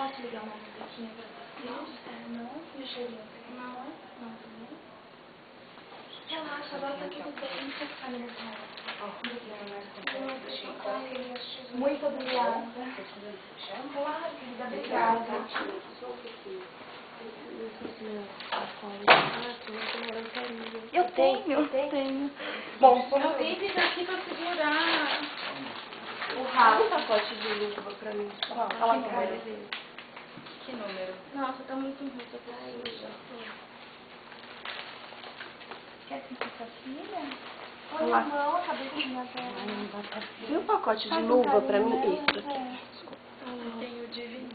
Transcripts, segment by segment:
Posso ligar uma musiquinha pra vocês? Não, mexeria. Não, não também. Relaxa, agora tá tudo bem. Não precisa ficar nervosa. Muito obrigada. Claro, querida, obrigada. Eu tenho. Bom, Eu tenho aqui pra segurar. o rato. Um pacote de luva pra mim. Qual? Que número? Que número? Nossa, tá muito ruim essa pessoa. Quer sentir sua filha? Olha Olha a mão, a cabecinha dela. E um pacote de Faz um luva carinho pra mim? nela, Isso aqui. é. Eu tenho divino.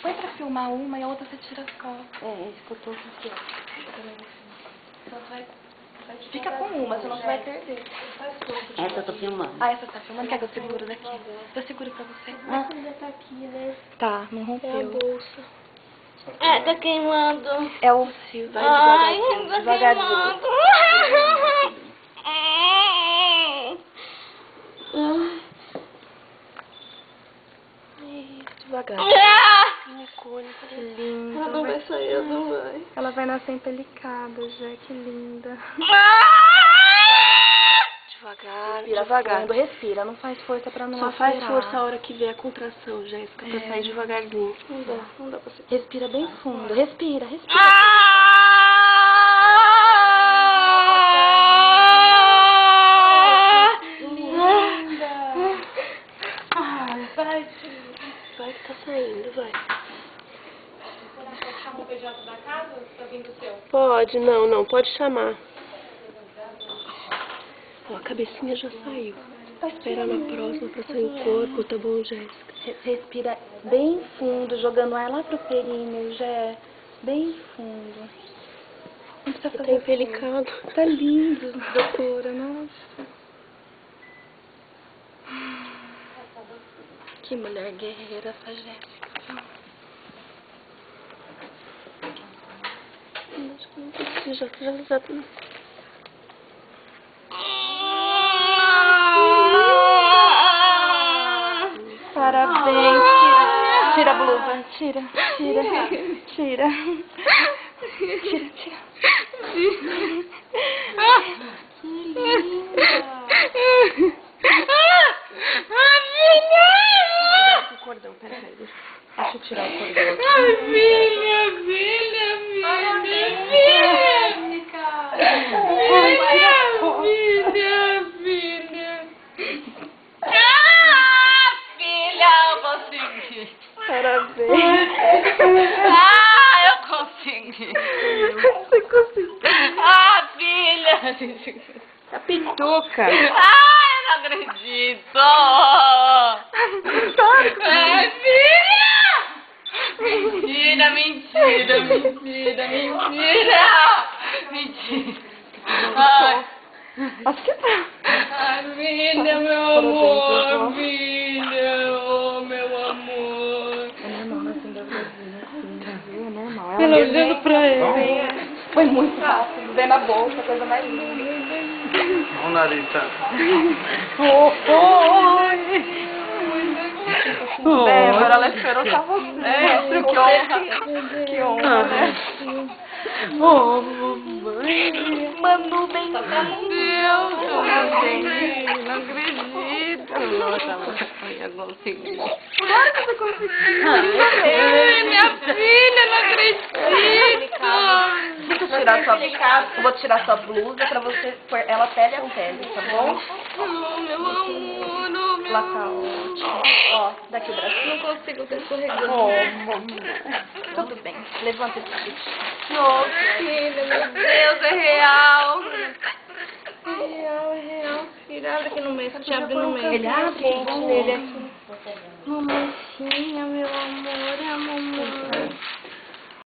Põe pra filmar uma e a outra você tira as costas. É, isso que eu tô aqui. Só vai fica com uma, senão você vai perder. Essa eu tô filmando. Ah, essa tá filmando? Quer que eu seguro daqui? Eu seguro pra você. Ah, ainda tá aqui, né? Tá, não É a rompeu. bolsa. É, tá queimando. É o fio. Vai Ai, devagarzinho, tá Devagar. Unicórnio. Que lindo. Ela não vai sair, ela não vai. Ela vai nascer empelicada, já. Que linda. Devagar, Respira devagar. fundo, respira. Não faz força pra não Só faz aspirar. força a hora que vê a contração, Jéssica, pra sair devagarzinho. Não dá pra ser. Respira bem fundo. Respira. Vai que tá saindo, vai. Pode chamar o PJ da casa pra vir do seu? Pode, não, pode chamar. Ó, a cabecinha já saiu. Espera na próxima pra sair o corpo, tá bom, Jéssica? Respira bem fundo, jogando ar lá pro períneo, já. Bem fundo. Não precisa Tá fazer empelicado. força. Tá lindo, doutora, nossa. Que mulher guerreira essa Jéssica. Acho que não precisa, já. Parabéns, tira a blusa, tira. Cuidado com o cordão, peraí. Deixa eu tirar o cordão aqui. Parabéns. Eu consegui. Você conseguiu. Filha! A pituca. Eu não acredito! Filha! Mentira! Acho que tá. Filha, meu amor! Filha! Oh, meu amor! É normal, assim, da vizinha, assim, viu? É normal. Ela olhando pra ele. Foi muito rápido, veio na bolsa, coisa mais linda. O nariz, tá? Débora, ela esperou só você. Que honra, né? Oh, mamãe. Manu, bem Deus! não acredito. Eu consegui. Claro que você conseguiu. Minha filha, não acredito! Deixa eu tirar sua eu vou tirar sua blusa pra você pôr ela pele a pele, tá bom? Oh, meu amor, oh, meu Lá tá ótimo. Ó, daqui o bracinho. Não consigo, tá escorregando. Tudo bem. Levanta esse chute. Nossa, filha, meu Deus, é real! Real, filha. Abre aqui no meio, te abre no meio. Ele abre, quente nele aqui. Mamãezinha, meu amor, é a mamãe.